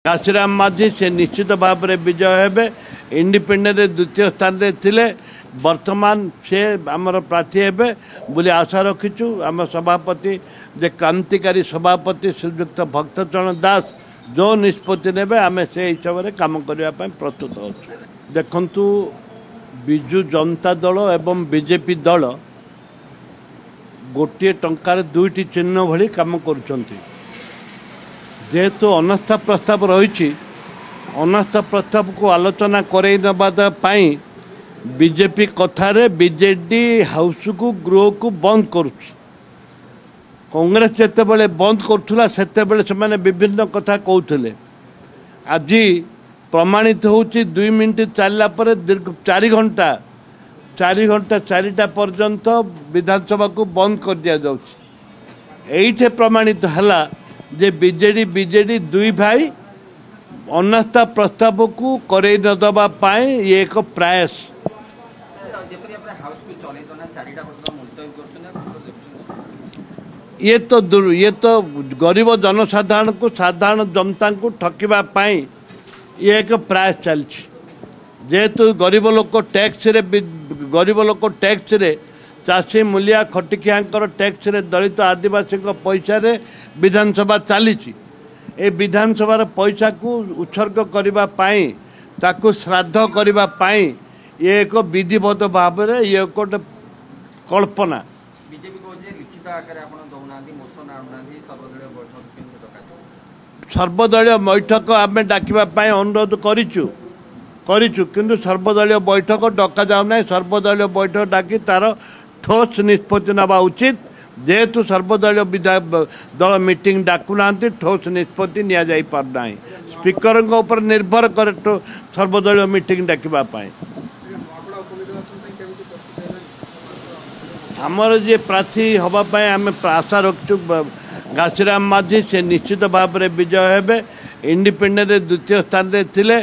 काशीराम माझी से निश्चित भाव में विजय हेबे इंडिपेंडेंट द्वितीय स्थान में थिले वर्तमान से आमर प्रार्थी हेबे बोली आशा रखीचु आम सभापति जे क्रांतिकारी सभापति श्रीयुक्त भक्तचरण दास जो निष्पत्ति नेबे आम से हिसाब से काम करने प्रस्तुत हो देखु विजु जनता दल एवं बीजेपी दल गोटे टंकार दुईटी चिन्ह भली काम करुछंती जेहेतु अनास्था प्रस्ताव रही अनास्था प्रस्ताव को आलोचना करे नबाई बीजेपी कथारे बीजेडी हाउस को गृह को बंद करुच्ची कांग्रेस जिते बंद करुला से विभिन्न कथा कहते आज प्रमाणित होची 2 मिनट चलला पर दीर्घ 4 घंटा 4टा पर्यंत विधानसभा को बंद कर दिया जाउछि प्रमाणित हला जे बीजेडी दुई भाई अनास्था प्रस्ताव को करे न दबा पाए ये एक प्रयास ये तो गरीब जनसाधारण को साधारण जनता को ठकिबा पाए ये एक प्रयास चलछि जेहेतु गरीब लोक टैक्स रे चाषी मूलिया खटिकिया टैक्स रे दलित आदिवासी पैसा रे विधानसभा चली ए विधानसभार पैसा को उत्सर्ग करने ताकू श्राद्ध करने ये एक विधिवत भाव में ये गोटे कल्पना सर्वदलीय बैठक आम डाकवाई अनुरोध करूँ सर्वदलीय बैठक डका जाऊना सर्वदलीय बैठक डाकी तार ठोस निष्पत्ति नवा उचित जेहेतु सर्वदलीय दल मीटिंग डाकुना ठोस निष्पत्ति नि पारना स्पीकर ऊपर निर्भर करे सर्वदलीय मीटिंग डाकवाई आमर जी प्रार्थी हवापाई आम आशा रखु घासीराम माझी से निश्चित भाव में विजय हेबे इंडिपेंडेंट द्वितीय स्थान में थिले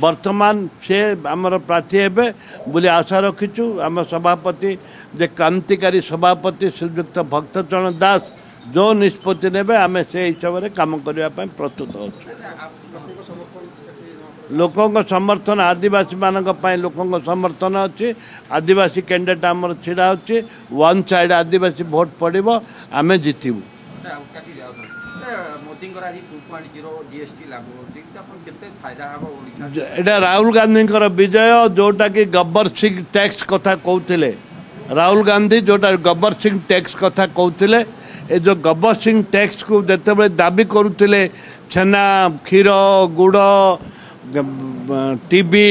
वर्तमान से आमर प्रार्थी हेबे बोली आशा रखीचु आम सभापति जे क्रांतिकारी सभापति श्रीयुक्त भक्तचरण दास जो निष्पत्ति नेबे आम से हिसाब से काम करने प्रस्तुत हो लोकों समर्थन आदिवासी मानक लोकों समर्थन अच्छी आदिवासी कैंडिडेट आमर छिड़ा अच्छे वन साइड आदिवासी भोट पड़ो आम जीतबू एटा राहुल गांधी विजय जोटा कि गब्बर सिंह टैक्स कथा कहते राहुल गांधी जोटा गब्बर सिंह टैक्स कथा कहते ए जो गब्बर सिंह टैक्स को जिते दाबी करुले छेना क्षीर गुड़ टीवी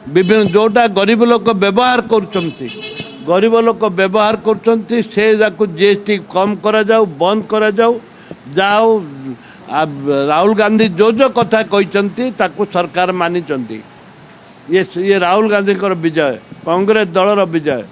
विभिन्न जोटा गरीब लोक व्यवहार करुँच गरीब लोक व्यवहार करुँच से जीएसटी कम करा जाऊ बंद करा जाऊ जाओ राहुल गांधी जो कथा कहते सरकार मानी ये राहुल गांधी विजय कांग्रेस दलर विजय।